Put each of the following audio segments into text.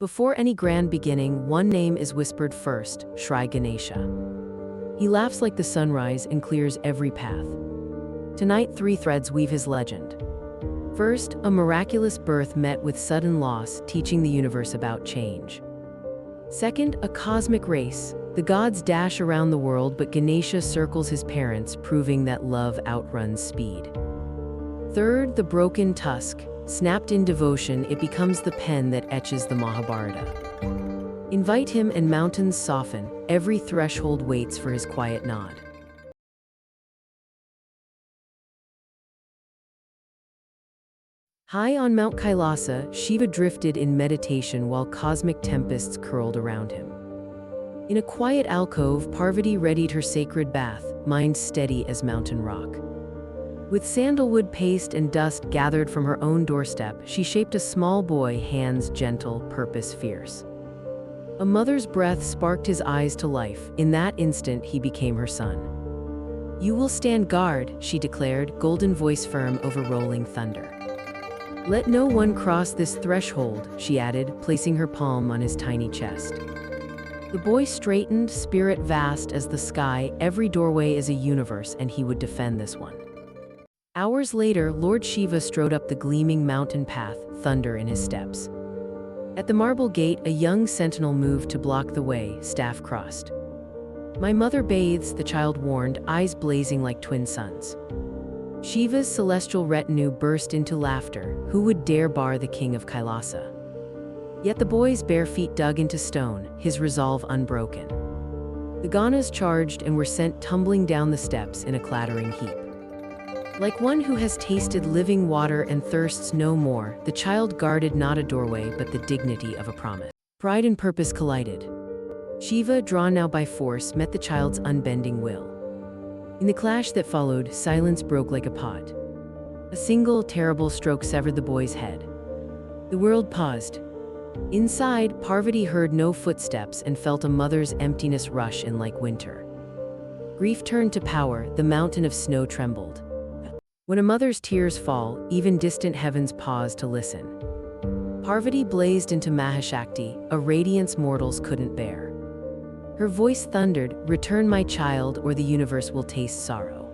Before any grand beginning, one name is whispered first, Sri Ganesha. He laughs like the sunrise and clears every path. Tonight, three threads weave his legend. First, a miraculous birth met with sudden loss, teaching the universe about change. Second, a cosmic race. The gods dash around the world, but Ganesha circles his parents, proving that love outruns speed. Third, the broken tusk. Snapped in devotion, it becomes the pen that etches the Mahabharata. Invite him and mountains soften. Every threshold waits for his quiet nod. High on Mount Kailasa, Shiva drifted in meditation while cosmic tempests curled around him. In a quiet alcove, Parvati readied her sacred bath, mind steady as mountain rock. With sandalwood paste and dust gathered from her own doorstep, she shaped a small boy, hands gentle, purpose fierce. A mother's breath sparked his eyes to life. In that instant, he became her son. "You will stand guard," she declared, golden voice firm over rolling thunder. "Let no one cross this threshold," she added, placing her palm on his tiny chest. The boy straightened, spirit vast as the sky. Every doorway is a universe, and he would defend this one. Hours later, Lord Shiva strode up the gleaming mountain path, thunder in his steps. At the marble gate, a young sentinel moved to block the way, staff crossed. "My mother bathes," the child warned, eyes blazing like twin suns. Shiva's celestial retinue burst into laughter. Who would dare bar the king of Kailasa? Yet the boy's bare feet dug into stone, his resolve unbroken. The Ganas charged and were sent tumbling down the steps in a clattering heap. Like one who has tasted living water and thirsts no more, the child guarded not a doorway but the dignity of a promise. Pride and purpose collided. Shiva, drawn now by force, met the child's unbending will. In the clash that followed, silence broke like a pot. A single, terrible stroke severed the boy's head. The world paused. Inside, Parvati heard no footsteps and felt a mother's emptiness rush in like winter. Grief turned to power, the mountain of snow trembled. When a mother's tears fall, even distant heavens pause to listen. Parvati blazed into Mahashakti, a radiance mortals couldn't bear. Her voice thundered, "Return my child, or the universe will taste sorrow."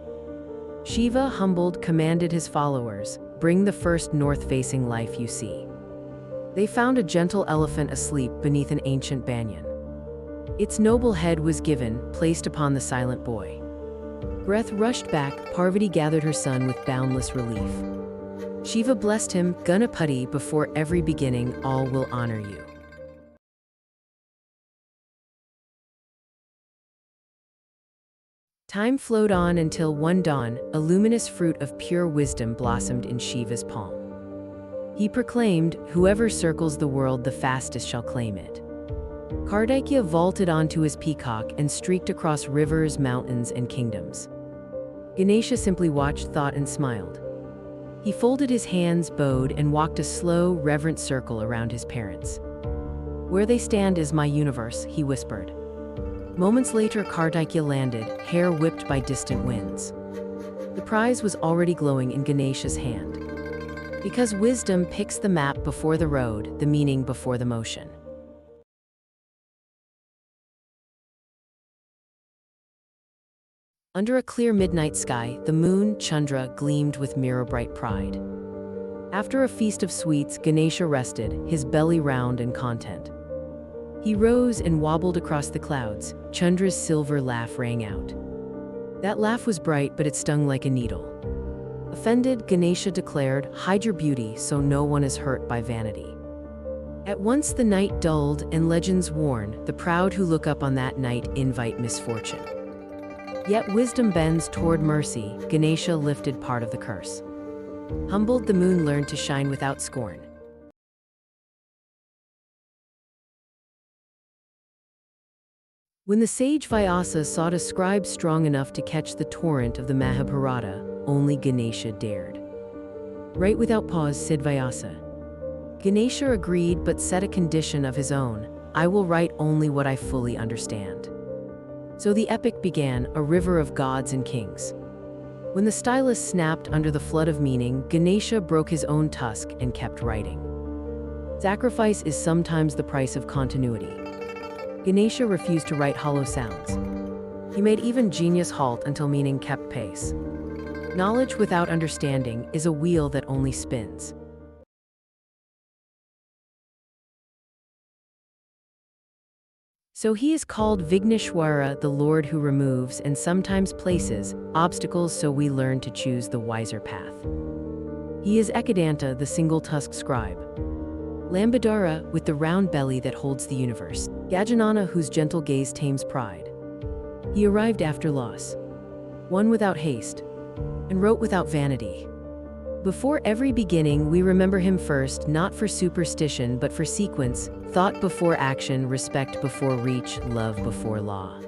Shiva, humbled, commanded his followers, "Bring the first north-facing life you see." They found a gentle elephant asleep beneath an ancient banyan. Its noble head was given, placed upon the silent boy. Breath rushed back, Parvati gathered her son with boundless relief. Shiva blessed him, "Ganapati, before every beginning, all will honor you." Time flowed on until one dawn, a luminous fruit of pure wisdom blossomed in Shiva's palm. He proclaimed, "Whoever circles the world the fastest shall claim it." Kartikya vaulted onto his peacock and streaked across rivers, mountains, and kingdoms. Ganesha simply watched, thought, and smiled. He folded his hands, bowed, and walked a slow, reverent circle around his parents. "Where they stand is my universe," he whispered. Moments later, Kartikya landed, hair whipped by distant winds. The prize was already glowing in Ganesha's hand. Because wisdom picks the map before the road, the meaning before the motion. Under a clear midnight sky, the moon, Chandra, gleamed with mirror-bright pride. After a feast of sweets, Ganesha rested, his belly round and content. He rose and wobbled across the clouds. Chandra's silver laugh rang out. That laugh was bright, but it stung like a needle. Offended, Ganesha declared, "Hide your beauty so no one is hurt by vanity." At once the night dulled and legends warn, the proud who look up on that night invite misfortune. Yet wisdom bends toward mercy, Ganesha lifted part of the curse. Humbled, the moon learned to shine without scorn. When the sage Vyasa sought a scribe strong enough to catch the torrent of the Mahabharata, only Ganesha dared. "Write without pause," said Vyasa. Ganesha agreed but set a condition of his own, "I will write only what I fully understand." So the epic began, a river of gods and kings. When the stylus snapped under the flood of meaning, Ganesha broke his own tusk and kept writing. Sacrifice is sometimes the price of continuity. Ganesha refused to write hollow sounds. He made even genius halt until meaning kept pace. Knowledge without understanding is a wheel that only spins. So he is called Vighnaharta, the Lord who removes and sometimes places obstacles so we learn to choose the wiser path. He is Ekadanta, the single-tusked scribe. Lambadara, with the round belly that holds the universe. Gajanana, whose gentle gaze tames pride. He arrived after loss, won without haste, and wrote without vanity. Before every beginning, we remember him first, not for superstition but for sequence, thought before action, respect before reach, love before law.